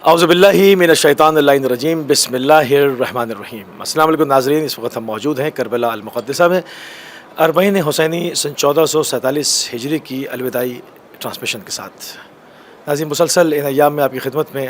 اعوذ باللہ من الشیطان اللعین الرجیم بسم اللہ الرحمن الرحیم۔ السلام علیکم ناظرین، اس وقت ہم موجود ہیں کربلا المقدسہ میں اربعین حسینی سن 1447 ہجری کی الوداعی ٹرانسمیشن کے ساتھ۔ ناظرین، مسلسل ان ایام میں آپ کی خدمت میں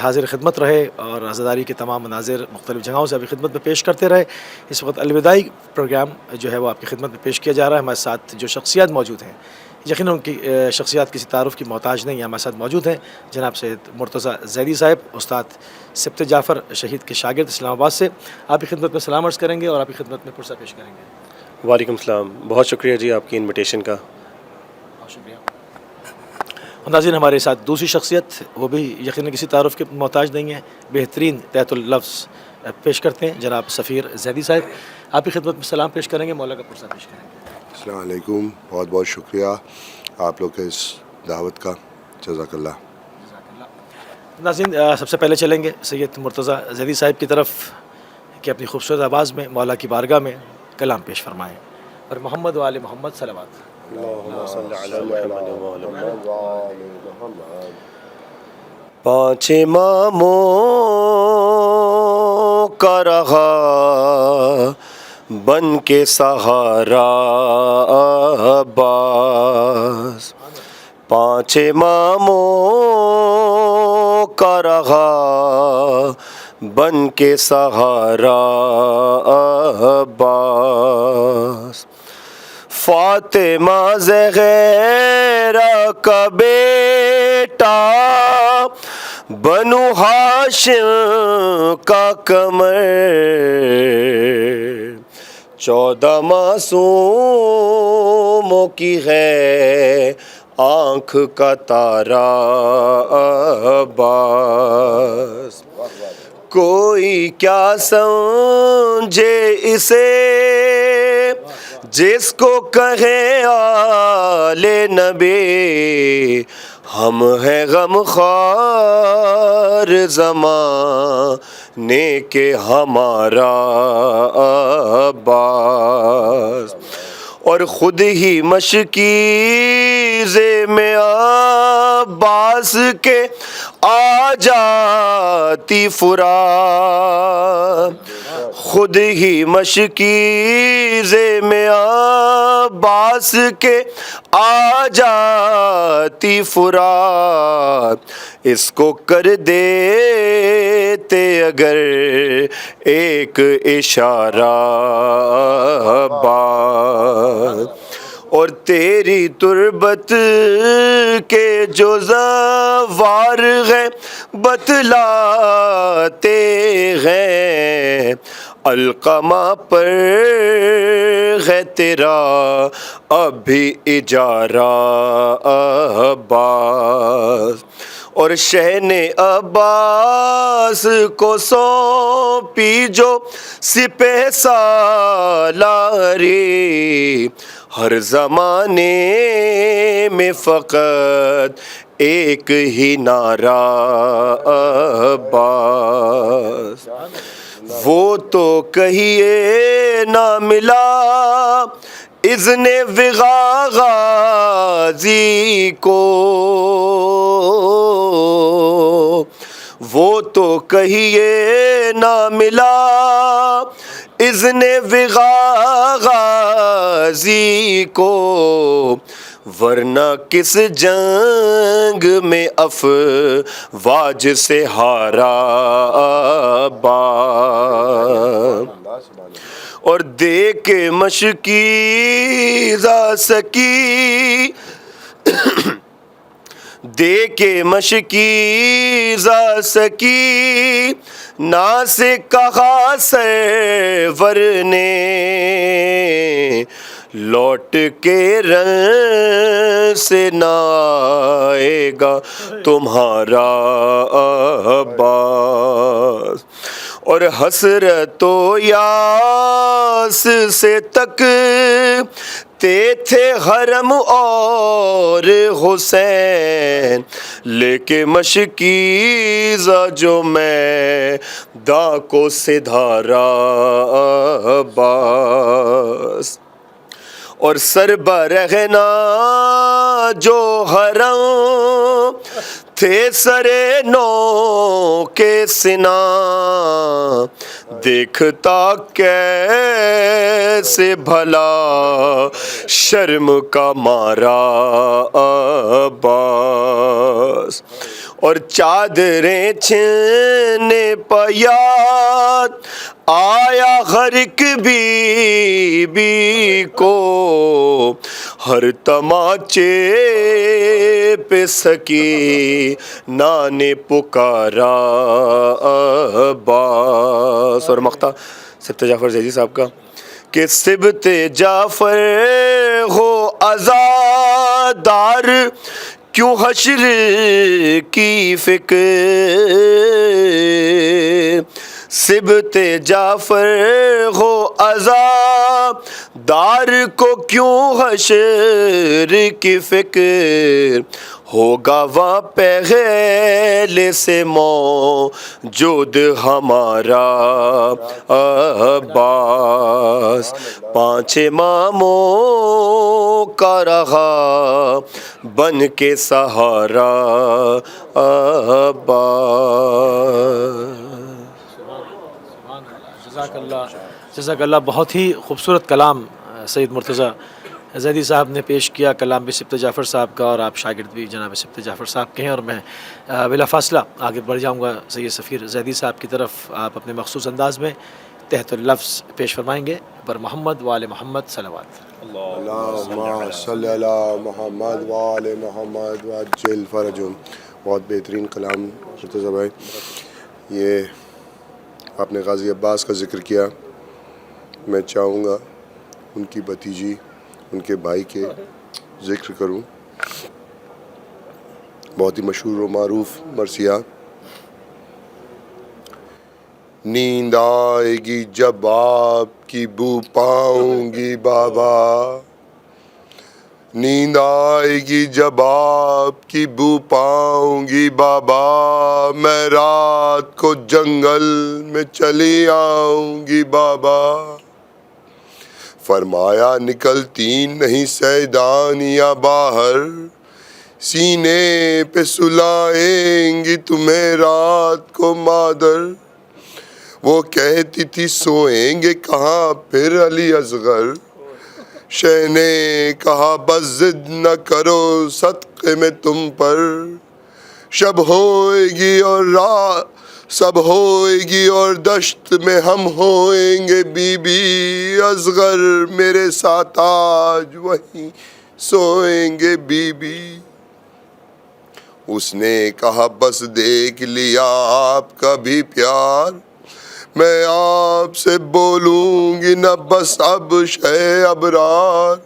حاضر خدمت رہے اور عزاداری کے تمام مناظر مختلف جگہوں سے آپ کی خدمت میں پیش کرتے رہے۔ اس وقت الوداعی پروگرام جو ہے وہ آپ کی خدمت میں پیش کیا جا رہا ہے۔ ہمارے ساتھ جو شخصیات موجود ہیں، یقیناً ان کی شخصیات کسی تعارف کی محتاج نہیں ہیں، ہمارے ساتھ موجود ہیں جناب سید مرتضیٰ زیدی صاحب، استاد سبت جعفر شہید کے شاگرد، اسلام آباد سے آپ کی خدمت میں سلام عرض کریں گے اور آپ کی خدمت میں پرسہ پیش کریں گے۔ وعلیکم السلام، بہت شکریہ جی آپ کی انویٹیشن کا۔ بہت شکریہ۔ اور ناظرین، ہمارے ساتھ دوسری شخصیت، وہ بھی یقیناً کسی تعارف کے محتاج نہیں ہے، بہترین تحت اللفظ پیش کرتے ہیں جناب سفیر زیدی صاحب، آپ کی خدمت میں سلام پیش کریں گے، مولا کا پرسہ پیش کریں گے۔ السلام علیکم، بہت بہت شکریہ آپ لوگ کے اس دعوت کا، جزاک اللہ۔ ناظرین، سب سے پہلے چلیں گے سید مرتضیٰ زیدی صاحب کی طرف کہ اپنی خوبصورت آواز میں مولا کی بارگاہ میں کلام پیش فرمائیں اور محمد و آل محمد صلوات۔ اللہم صلی علی محمد و آل محمد۔ پانچ اماموں کا رہا بن کے سہارا عباس، پانچ اماموں کا رہا بن کے سہارا عباس، فاطمہ زہرا کا بیٹا بنو ہاشم کا قمر، 14 معصوموں کی ہے آنکھ کا تارا عباس، کوئی کیا سمجھے اسے جس کو کہے آل نبی، ہم ہیں غم خوار زمانے کے ہمارا عباس، اور خود ہی مشکیزے میں عباس کے آ جاتی فرات، خود ہی مشکیزے میں عباس کے آ جاتی فرات، اس کو کر دیتے اگر ایک اشارہ عباس، اور تیری تربت کے جو زوار ہیں بتلاتے ہیں، القمہ پر ہے تیرا ابھی اجارہ عباس، اور شہن عباس کو سونپی جو سپہ سالاری، ہر زمانے میں فقط ایک ہی نعرہ عباس، وہ تو کہیے نہ ملا اذن وغا غازی کو، وہ تو کہیے نہ ملا اذن وغا غازی کو، ورنہ کس جنگ میں افواج سے ہارا عباس، اور دیکھ مشکیزہ سکی دیکھ مشکیزہ سکی نا سے کہا سرور نے، لوٹ کے رن سے نہ آئے گا تمہارا عباس، اور حسرت و یاس سے تک تھے حرم اور حسین، لے کے مشکیزہ جو میں دا کو سدھارا عباس، اور سر برہنا جو حرم تھے سرے نو کے سنا دیکھتا کیسے بھلا شرم کا مارا عباس اور چادریں چھینے پہ یاد آیا ہر ایک بی بی کو ہر تماچے پہ سکینہ نے پکارا عباس. اور مقطع سبت جعفر زیدی صاحب کا کہ سبت جعفر ہو عزادار کیوں حشر کی فکر سبت جعفر ہو عزادار کو کیوں حشر کی فکر ہوگا وہاں پہلے سے موجود ہمارا عباس. پانچ اماموں کا رہا بن کے سہارا عباس. جزاک اللہ. بہت ہی خوبصورت کلام سید مرتضیٰ زیدی صاحب نے پیش کیا. کلام بھی سبت جعفر صاحب کا اور آپ شاگرد بھی جناب سبت جعفر صاحب کے ہیں. اور میں بلا فاصلہ آگے بڑھ جاؤں گا سید سفیر زیدی صاحب کی طرف. آپ اپنے مخصوص انداز میں تحت اللفظ پیش فرمائیں گے پر محمد وآل محمد صلوات. اللہم صلی علی محمد وآل محمد وعجل فرجهم. بہت بہترین کلام مرتضیٰ بھائی. یہ آپ نے غازی عباس کا ذکر کیا. میں چاہوں گا ان کی بھتیجی ان کے بھائی کے ذکر کروں. بہت ہی مشہور و معروف مرثیہ. نیند آئے گی جب آپ کی بو پاؤں گی بابا نیند آئے گی جب آپ کی بو پاؤں گی بابا میں رات کو جنگل میں چلی آؤں گی بابا. فرمایا نکلتی نہیں سیدانیاں باہر سینے پہ سلائیں گی تمہیں رات کو مادر. وہ کہتی تھی سوئیں گے کہاں پھر علی اصغر. شہ نے کہا بس ضد نہ کرو صدقے میں تم پر. شب ہوئے گی اور رات سب ہوئے گی اور دشت میں ہم ہوئیں گے بی بی اصغر میرے ساتھ آج وہیں سوئیں گے بی بی. اس نے کہا بس دیکھ لیا آپ کا بھی پیار میں آپ سے بولوں گی نہ بس اب شے ابرار.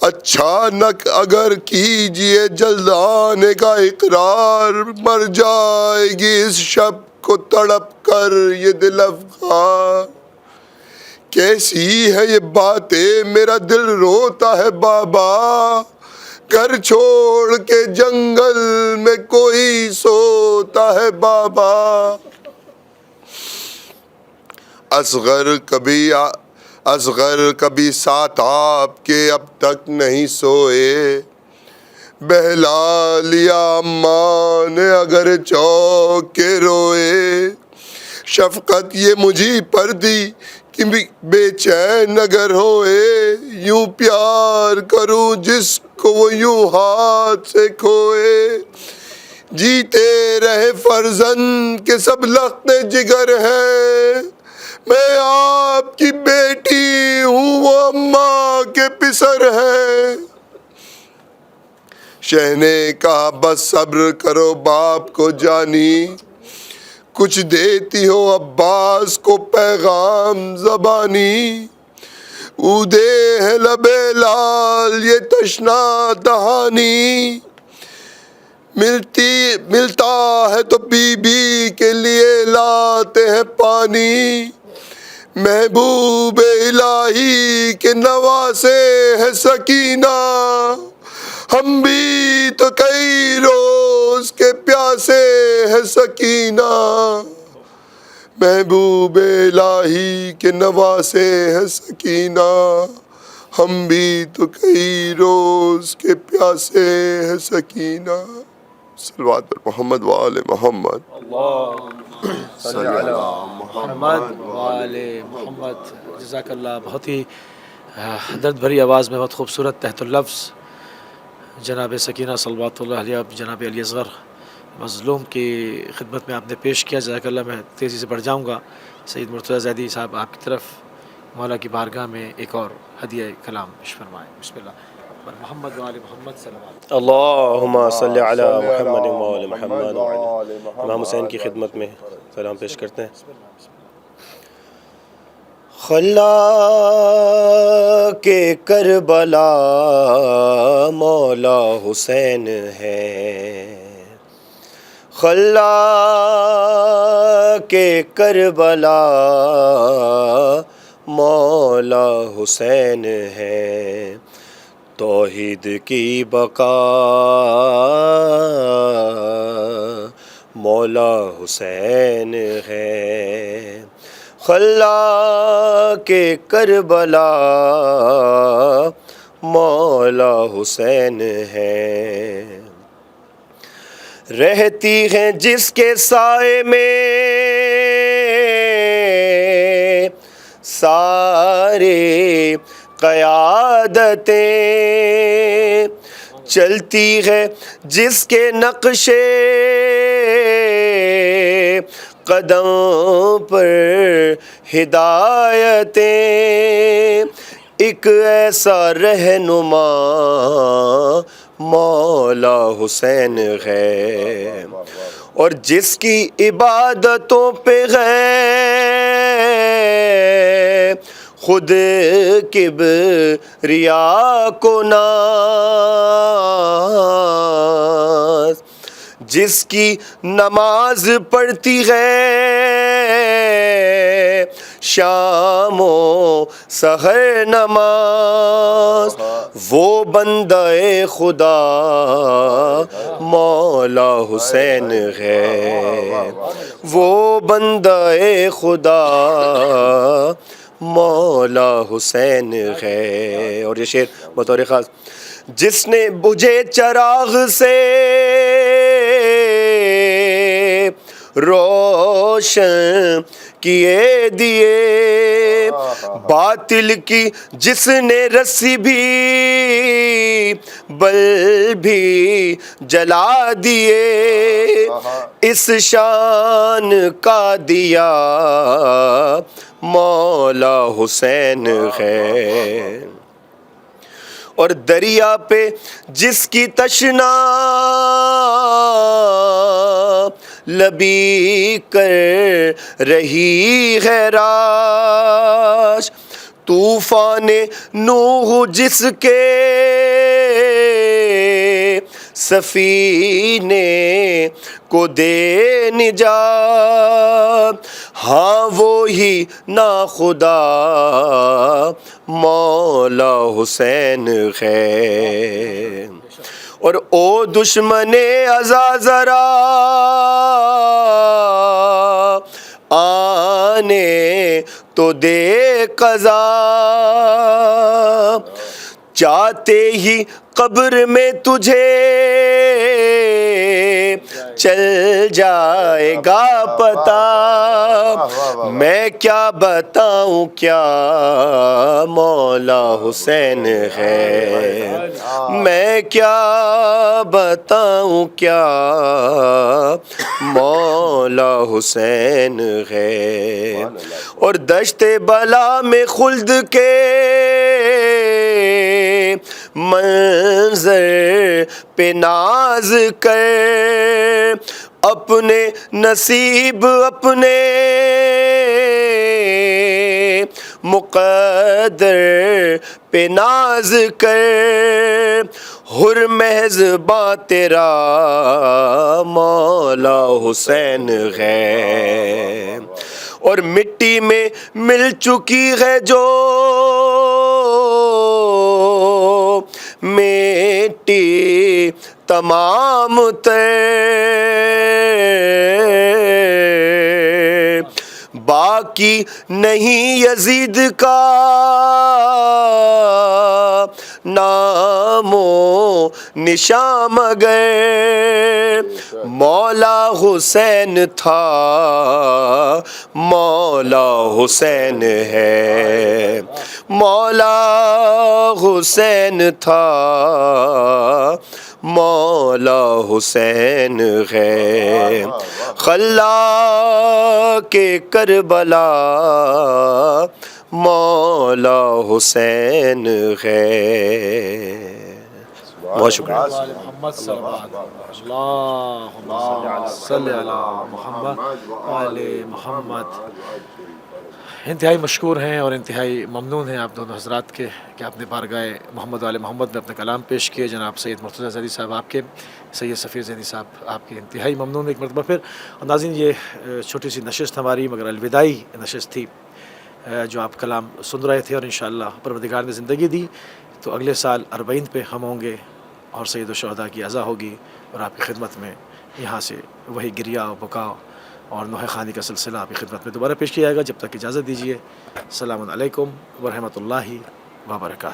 اچانک اگر کیجئے جلد آنے کا اقرار مر جائے گی اس شب کو تڑپ کر یہ دل افغان. کیسی ہے یہ باتیں میرا دل روتا ہے بابا گھر چھوڑ کے جنگل میں کوئی سوتا ہے بابا. اصغر کبھی ساتھ آپ کے اب تک نہیں سوئے. بہلا لیا اماں نے اگر چوک کے روئے. شفقت یہ مجھے پر دی کہ بے چین اگر ہوئے. یوں پیار کروں جس کو وہ یوں ہاتھ سے کھوئے. جیتے رہے فرزند کے سب لخت جگر ہیں میں آپ کی بیٹی ہوں وہ اماں کے پسر ہے. شہ نے کہا بس صبر کرو باپ کو جانی کچھ دیتی ہو عباس کو پیغام زبانی. اودے ہے لبے لال یہ تشنا دہانی ملتا ہے تو بی بی کے لیے لاتے ہیں پانی. محبوب الہی کے نواسے ہے سکینہ ہم بھی تو کئی روز کے پیاسے ہے سکینہ. محبوب الہی کے نواسے ہے سکینہ ہم بھی تو کئی روز کے پیاسے ہے سکینہ. صلوات پر محمد وآل محمد. محمد وآل محمد. جزاک اللہ. بہت ہی درد بھری آواز میں بہت خوبصورت تحت اللفظ جناب سکینہ صلوات اللہ علیہ جناب علی اصغر مظلوم کی خدمت میں آپ نے پیش کیا. جزاک اللہ. میں تیزی سے بڑھ جاؤں گا. سید مرتضیٰ زیدی صاحب آپ کی طرف مولا کی بارگاہ میں ایک اور ہدیہ کلام پیش فرمائیں. بسم اللہ. پر محمد وآل محمد صلوات. اللہم صلی علی محمد وآل محمد. امام حسین کی خدمت میں سلام پیش کرتے ہیں. خلا کے کربلا مولا حسین ہے. خلا کے کربلا مولا حسین ہے. توحید کی بقا مولا حسین ہے. خلا کے کربلا مولا حسین ہے. رہتی ہیں جس کے سائے میں سارے قیادتیں، چلتی ہے جس کے نقشے قدم پر ہدایتیں. ایک ایسا رہنما مولا حسین ہے، اور جس کی عبادتوں پہ ہے خود کبریا کو ناز. جس کی نماز پڑھتی ہے شام و سحر نماز، وہ بندہ خدا مولا حسین ہے. وہ بندہ خدا مولا حسین ہے. اور یہ شعر بطور خاص: جس نے بجھے چراغ سے روشن کیے دیے، باطل کی جس نے رسی بھی بل بھی جلا دیے، اس شان کا دیا مولا حسین ہے. اور دریا پہ جس کی تشنا لبی کر رہی ہے راش، طوفان نوح جس کے سفینے کو دے نجات، ہاں وہی ناخدا مولا حسین ہے. اور او دشمن ازا ذرا آنے تو دے قضا، چاہتے ہی قبر میں تجھے چل جائے گا پتہ. میں کیا بتاؤں کیا مولا حسین ہے، میں کیا بتاؤں کیا مولا حسین ہے. اور دشت بلا میں خلد کے منظر پہ ناز کر، اپنے نصیب اپنے مقدر پہ ناز کر، حر محض باں تیرا مولا حسین ہے. اور مٹی میں مل چکی ہے جو مٹی تمام تر، باقی نہیں یزید کا نام و نشاں مگر مولا حسین تھا مولا حسین ہے مولا حسین تھا مولا حسین ہے خلا کے کربلا مولا حسین ہے. بہت شکریہ. محمد اللہم صلی علی محمد وعلی محمد. انتہائی مشکور ہیں اور انتہائی ممنون ہیں آپ دونوں حضرات کے کہ آپ نے بارگاہ محمد وعلی محمد میں اپنے کلام پیش کیے. جناب سید مرتضیٰ زیدی صاحب آپ کے، سید سفیر زیدی صاحب آپ کے انتہائی ممنون ایک مرتبہ پھر. اور ناظرین یہ چھوٹی سی نشست ہماری مگر الوداعی نشست تھی جو آپ کلام سن رہے تھے، اور انشاءاللہ پروردگار نے زندگی دی تو اگلے سال 40 پہ ہم ہوں گے اور سید الشہداء کی عزا ہوگی اور آپ کی خدمت میں یہاں سے وہی گریہ و بکا اور نوحہ خوانی کا سلسلہ آپ کی خدمت میں دوبارہ پیش کیا جائے گا. جب تک اجازت دیجیے. السلام علیکم ورحمۃ اللہ وبرکاتہ.